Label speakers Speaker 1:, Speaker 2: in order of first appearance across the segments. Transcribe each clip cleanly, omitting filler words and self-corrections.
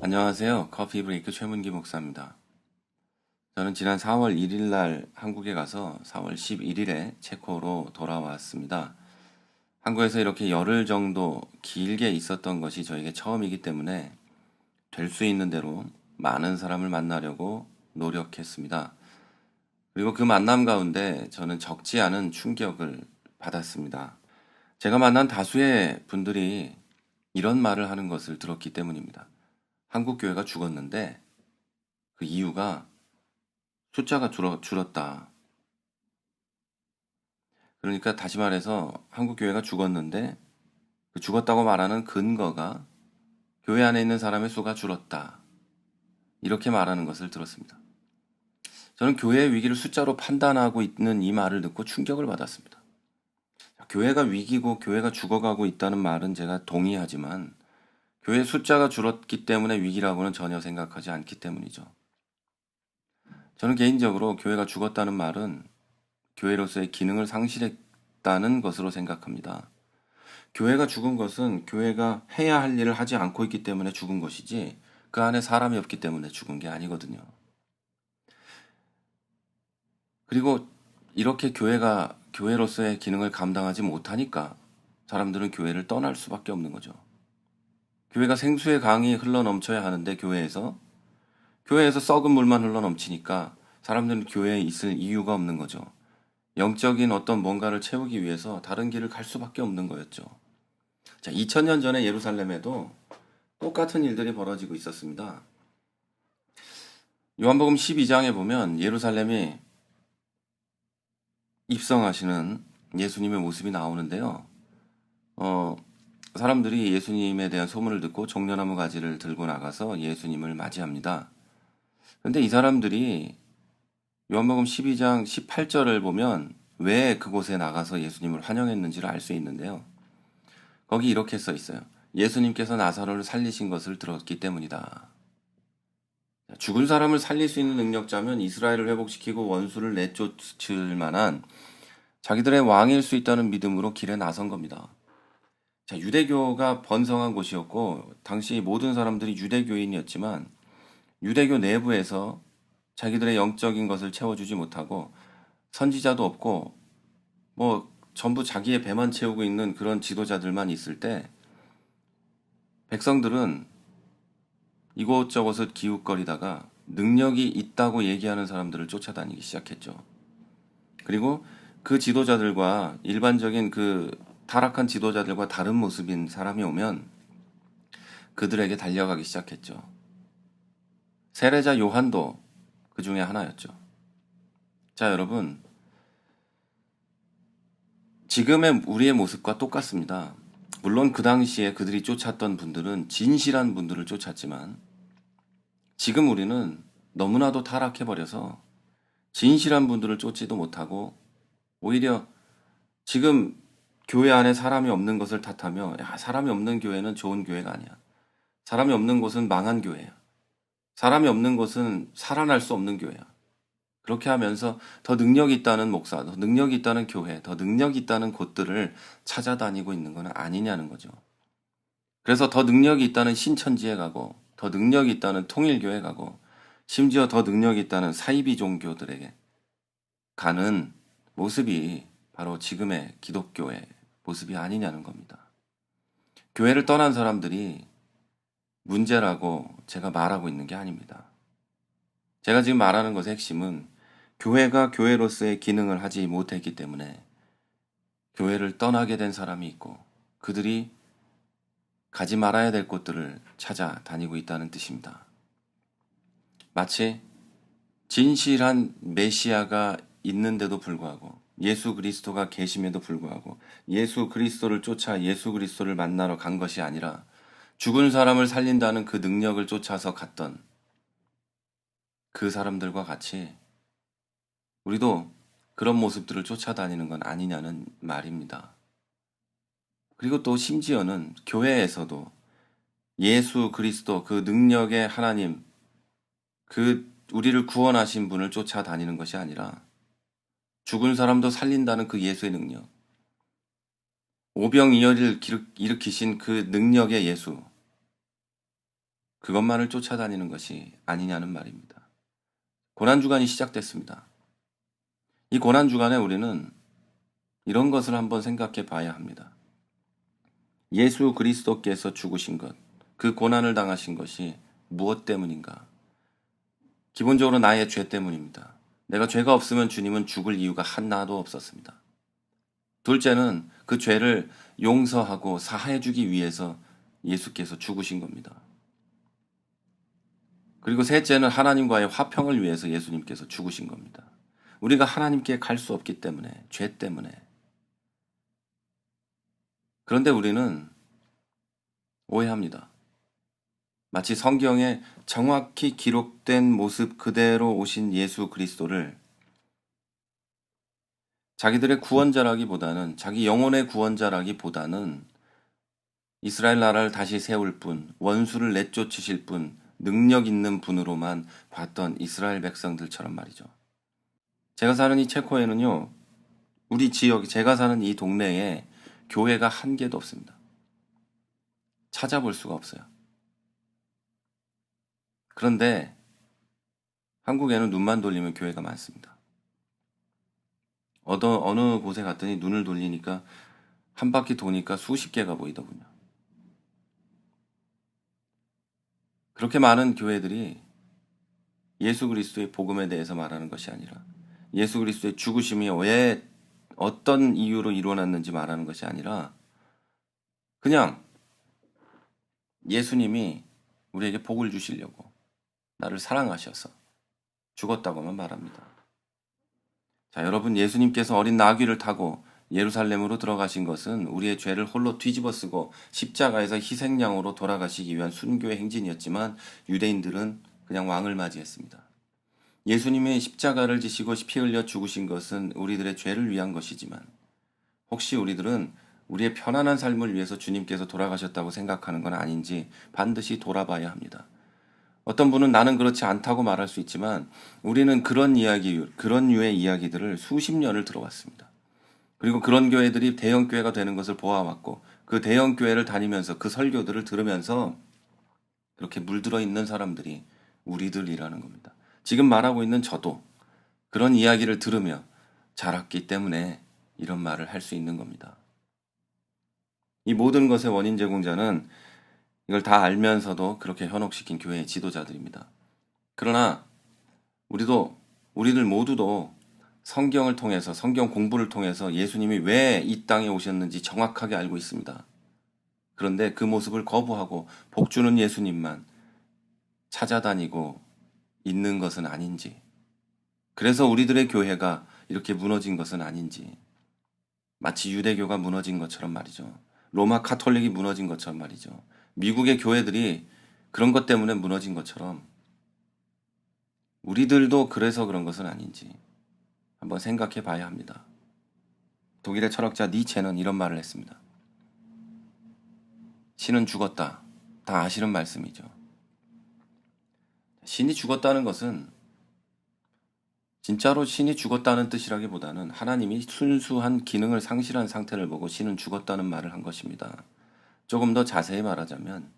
Speaker 1: 안녕하세요. 커피 브레이크 최문기 목사입니다. 저는 지난 4월 1일 날 한국에 가서 4월 11일에 체코로 돌아왔습니다. 한국에서 이렇게 열흘 정도 길게 있었던 것이 저에게 처음이기 때문에 될 수 있는 대로 많은 사람을 만나려고 노력했습니다. 그리고 그 만남 가운데 저는 적지 않은 충격을 받았습니다. 제가 만난 다수의 분들이 이런 말을 하는 것을 들었기 때문입니다. 한국 교회가 죽었는데 그 이유가 숫자가 줄었다. 그러니까 다시 말해서 한국 교회가 죽었는데 그 죽었다고 말하는 근거가 교회 안에 있는 사람의 수가 줄었다. 이렇게 말하는 것을 들었습니다. 저는 교회의 위기를 숫자로 판단하고 있는 이 말을 듣고 충격을 받았습니다. 교회가 위기고 교회가 죽어가고 있다는 말은 제가 동의하지만 교회 숫자가 줄었기 때문에 위기라고는 전혀 생각하지 않기 때문이죠. 저는 개인적으로 교회가 죽었다는 말은 교회로서의 기능을 상실했다는 것으로 생각합니다. 교회가 죽은 것은 교회가 해야 할 일을 하지 않고 있기 때문에 죽은 것이지 그 안에 사람이 없기 때문에 죽은 게 아니거든요. 그리고 이렇게 교회가 교회로서의 기능을 감당하지 못하니까 사람들은 교회를 떠날 수밖에 없는 거죠. 교회가 생수의 강이 흘러 넘쳐야 하는데 교회에서 썩은 물만 흘러 넘치니까 사람들은 교회에 있을 이유가 없는 거죠. 영적인 어떤 뭔가를 채우기 위해서 다른 길을 갈 수밖에 없는 거였죠. 자, 2000년 전에 예루살렘에도 똑같은 일들이 벌어지고 있었습니다. 요한복음 12장에 보면 예루살렘이 입성하시는 예수님의 모습이 나오는데요. 어, 사람들이 예수님에 대한 소문을 듣고 종려나무 가지를 들고 나가서 예수님을 맞이합니다. 그런데 이 사람들이 요한복음 12장 18절을 보면 왜 그곳에 나가서 예수님을 환영했는지를 알 수 있는데요. 거기 이렇게 써 있어요. 예수님께서 나사로를 살리신 것을 들었기 때문이다. 죽은 사람을 살릴 수 있는 능력자면 이스라엘을 회복시키고 원수를 내쫓을 만한 자기들의 왕일 수 있다는 믿음으로 길에 나선 겁니다. 자, 유대교가 번성한 곳이었고 당시 모든 사람들이 유대교인이었지만 유대교 내부에서 자기들의 영적인 것을 채워주지 못하고 선지자도 없고 뭐 전부 자기의 배만 채우고 있는 그런 지도자들만 있을 때 백성들은 이곳저곳을 기웃거리다가 능력이 있다고 얘기하는 사람들을 쫓아다니기 시작했죠. 그리고 그 지도자들과 일반적인 그 타락한 지도자들과 다른 모습인 사람이 오면 그들에게 달려가기 시작했죠. 세례자 요한도 그 중에 하나였죠. 자, 여러분. 지금의 우리의 모습과 똑같습니다. 물론 그 당시에 그들이 쫓았던 분들은 진실한 분들을 쫓았지만 지금 우리는 너무나도 타락해버려서 진실한 분들을 쫓지도 못하고 오히려 지금 교회 안에 사람이 없는 것을 탓하며 야, 사람이 없는 교회는 좋은 교회가 아니야. 사람이 없는 곳은 망한 교회야. 사람이 없는 곳은 살아날 수 없는 교회야. 그렇게 하면서 더 능력이 있다는 목사, 더 능력이 있다는 교회, 더 능력이 있다는 곳들을 찾아다니고 있는 건 아니냐는 거죠. 그래서 더 능력이 있다는 신천지에 가고, 더 능력이 있다는 통일교회 가고, 심지어 더 능력이 있다는 사이비 종교들에게 가는 모습이 바로 지금의 기독교의 모습이 아니냐는 겁니다. 교회를 떠난 사람들이 문제라고 제가 말하고 있는 게 아닙니다. 제가 지금 말하는 것의 핵심은 교회가 교회로서의 기능을 하지 못했기 때문에 교회를 떠나게 된 사람이 있고 그들이 가지 말아야 될 곳들을 찾아다니고 있다는 뜻입니다. 마치 진실한 메시아가 있는데도 불구하고 예수 그리스도가 계심에도 불구하고 예수 그리스도를 쫓아 예수 그리스도를 만나러 간 것이 아니라 죽은 사람을 살린다는 그 능력을 쫓아서 갔던 그 사람들과 같이 우리도 그런 모습들을 쫓아다니는 건 아니냐는 말입니다. 그리고 또 심지어는 교회에서도 예수 그리스도 그 능력의 하나님, 그 우리를 구원하신 분을 쫓아다니는 것이 아니라 죽은 사람도 살린다는 그 예수의 능력, 오병이어를 일으키신 그 능력의 예수, 그것만을 쫓아다니는 것이 아니냐는 말입니다. 고난주간이 시작됐습니다. 이 고난주간에 우리는 이런 것을 한번 생각해 봐야 합니다. 예수 그리스도께서 죽으신 것, 그 고난을 당하신 것이 무엇 때문인가? 기본적으로 나의 죄 때문입니다. 내가 죄가 없으면 주님은 죽을 이유가 하나도 없었습니다. 둘째는 그 죄를 용서하고 사해주기 위해서 예수께서 죽으신 겁니다. 그리고 셋째는 하나님과의 화평을 위해서 예수님께서 죽으신 겁니다. 우리가 하나님께 갈 수 없기 때문에, 죄 때문에. 그런데 우리는 오해합니다. 마치 성경에 정확히 기록된 모습 그대로 오신 예수 그리스도를 자기들의 구원자라기보다는, 자기 영혼의 구원자라기보다는 이스라엘 나라를 다시 세울 분, 원수를 내쫓으실 분, 능력 있는 분으로만 봤던 이스라엘 백성들처럼 말이죠. 제가 사는 이 체코에는요, 우리 지역, 제가 사는 이 동네에 교회가 한 개도 없습니다. 찾아볼 수가 없어요. 그런데 한국에는 눈만 돌리면 교회가 많습니다. 어느 곳에 갔더니 눈을 돌리니까 한 바퀴 도니까 수십 개가 보이더군요. 그렇게 많은 교회들이 예수 그리스도의 복음에 대해서 말하는 것이 아니라 예수 그리스도의 죽으심이 왜 어떤 이유로 일어났는지 말하는 것이 아니라 그냥 예수님이 우리에게 복을 주시려고 나를 사랑하셔서 죽었다고만 말합니다. 자, 여러분, 예수님께서 어린 나귀를 타고 예루살렘으로 들어가신 것은 우리의 죄를 홀로 뒤집어 쓰고 십자가에서 희생양으로 돌아가시기 위한 순교의 행진이었지만 유대인들은 그냥 왕을 맞이했습니다. 예수님의 십자가를 지시고 피 흘려 죽으신 것은 우리들의 죄를 위한 것이지만 혹시 우리들은 우리의 편안한 삶을 위해서 주님께서 돌아가셨다고 생각하는 건 아닌지 반드시 돌아봐야 합니다. 어떤 분은 나는 그렇지 않다고 말할 수 있지만 우리는 그런 류의 이야기들을 수십 년을 들어왔습니다. 그리고 그런 교회들이 대형 교회가 되는 것을 보아왔고 그 대형 교회를 다니면서 그 설교들을 들으면서 그렇게 물들어 있는 사람들이 우리들이라는 겁니다. 지금 말하고 있는 저도 그런 이야기를 들으며 자랐기 때문에 이런 말을 할 수 있는 겁니다. 이 모든 것의 원인 제공자는 이걸 다 알면서도 그렇게 현혹시킨 교회의 지도자들입니다. 그러나 우리들 모두도 성경을 통해서, 성경 공부를 통해서 예수님이 왜 이 땅에 오셨는지 정확하게 알고 있습니다. 그런데 그 모습을 거부하고 복주는 예수님만 찾아다니고 있는 것은 아닌지, 그래서 우리들의 교회가 이렇게 무너진 것은 아닌지, 마치 유대교가 무너진 것처럼 말이죠. 로마 카톨릭이 무너진 것처럼 말이죠. 미국의 교회들이 그런 것 때문에 무너진 것처럼 우리들도 그래서 그런 것은 아닌지 한번 생각해 봐야 합니다. 독일의 철학자 니체는 이런 말을 했습니다. 신은 죽었다. 다 아시는 말씀이죠. 신이 죽었다는 것은 진짜로 신이 죽었다는 뜻이라기보다는 하나님이 순수한 기능을 상실한 상태를 보고 신은 죽었다는 말을 한 것입니다. 조금 더 자세히 말하자면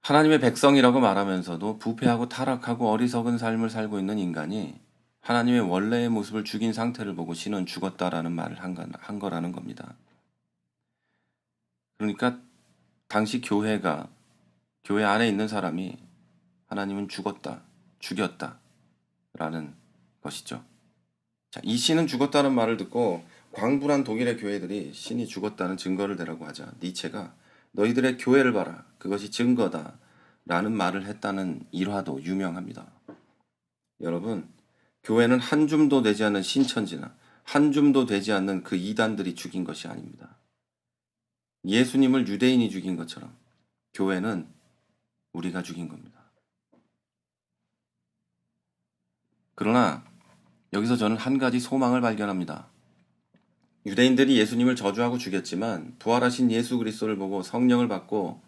Speaker 1: 하나님의 백성이라고 말하면서도 부패하고 타락하고 어리석은 삶을 살고 있는 인간이 하나님의 원래의 모습을 죽인 상태를 보고 신은 죽었다라는 말을 한 거라는 겁니다. 그러니까 당시 교회 안에 있는 사람이 하나님은 죽었다, 죽였다 라는 것이죠. 자, 이 신은 죽었다는 말을 듣고 광분한 독일의 교회들이 신이 죽었다는 증거를 대라고 하자 니체가 너희들의 교회를 봐라. 그것이 증거다. 라는 말을 했다는 일화도 유명합니다. 여러분, 교회는 한 줌도 되지 않는 신천지나 한 줌도 되지 않는 그 이단들이 죽인 것이 아닙니다. 예수님을 유대인이 죽인 것처럼 교회는 우리가 죽인 겁니다. 그러나 여기서 저는 한 가지 소망을 발견합니다. 유대인들이 예수님을 저주하고 죽였지만 부활하신 예수 그리스도를 보고 성령을 받고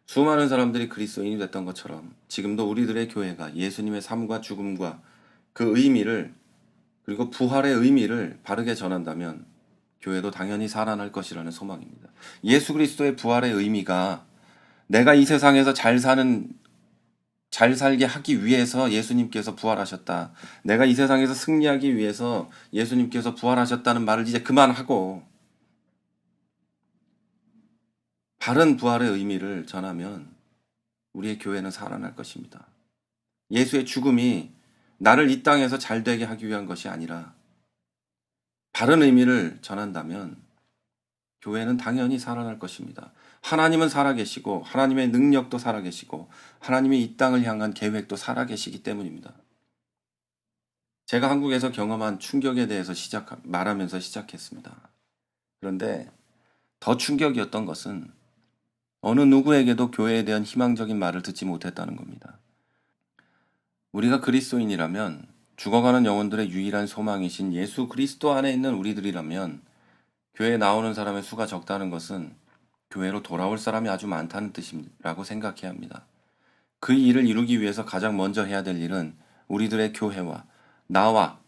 Speaker 1: 수많은 사람들이 그리스도인이 됐던 것처럼 지금도 우리들의 교회가 예수님의 삶과 죽음과 그 의미를 그리고 부활의 의미를 바르게 전한다면 교회도 당연히 살아날 것이라는 소망입니다. 예수 그리스도의 부활의 의미가 내가 이 세상에서 잘 살게 하기 위해서 예수님께서 부활하셨다. 내가 이 세상에서 승리하기 위해서 예수님께서 부활하셨다는 말을 이제 그만하고 바른 부활의 의미를 전하면 우리의 교회는 살아날 것입니다. 예수의 죽음이 나를 이 땅에서 잘 되게 하기 위한 것이 아니라 바른 의미를 전한다면 교회는 당연히 살아날 것입니다. 하나님은 살아계시고 하나님의 능력도 살아계시고 하나님의 이 땅을 향한 계획도 살아계시기 때문입니다. 제가 한국에서 경험한 충격에 대해서 말하면서 시작했습니다. 그런데 더 충격이었던 것은 어느 누구에게도 교회에 대한 희망적인 말을 듣지 못했다는 겁니다. 우리가 그리스도인이라면 죽어가는 영혼들의 유일한 소망이신 예수 그리스도 안에 있는 우리들이라면 교회에 나오는 사람의 수가 적다는 것은 교회로 돌아올 사람이 아주 많다는 뜻이라고 생각해야 합니다. 그 일을 이루기 위해서 가장 먼저 해야 될 일은 우리들의 교회와 나와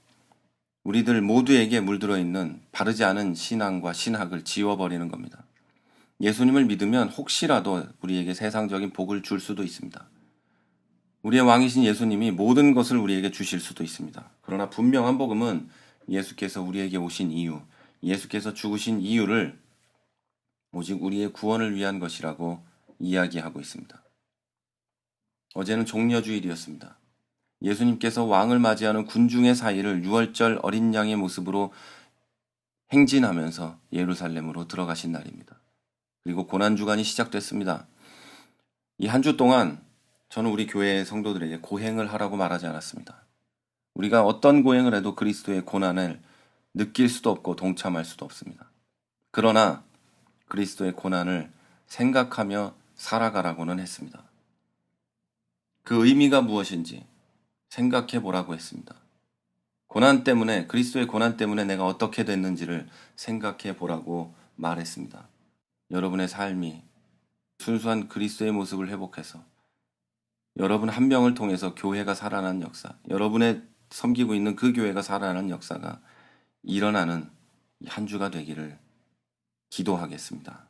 Speaker 1: 우리들 모두에게 물들어 있는 바르지 않은 신앙과 신학을 지워버리는 겁니다. 예수님을 믿으면 혹시라도 우리에게 세상적인 복을 줄 수도 있습니다. 우리의 왕이신 예수님이 모든 것을 우리에게 주실 수도 있습니다. 그러나 분명한 복음은 예수께서 우리에게 오신 이유, 예수께서 죽으신 이유를 오직 우리의 구원을 위한 것이라고 이야기하고 있습니다. 어제는 종려주일이었습니다. 예수님께서 왕을 맞이하는 군중의 사이를 유월절 어린 양의 모습으로 행진하면서 예루살렘으로 들어가신 날입니다. 그리고 고난주간이 시작됐습니다. 이 한 주 동안 저는 우리 교회 성도들에게 고행을 하라고 말하지 않았습니다. 우리가 어떤 고행을 해도 그리스도의 고난을 느낄 수도 없고 동참할 수도 없습니다. 그러나 그리스도의 고난을 생각하며 살아가라고는 했습니다. 그 의미가 무엇인지 생각해 보라고 했습니다. 그리스도의 고난 때문에 내가 어떻게 됐는지를 생각해 보라고 말했습니다. 여러분의 삶이 순수한 그리스도의 모습을 회복해서 여러분 한 명을 통해서 교회가 살아나는 역사, 여러분의 섬기고 있는 그 교회가 살아나는 역사가 일어나는 한 주가 되기를 기도하겠습니다.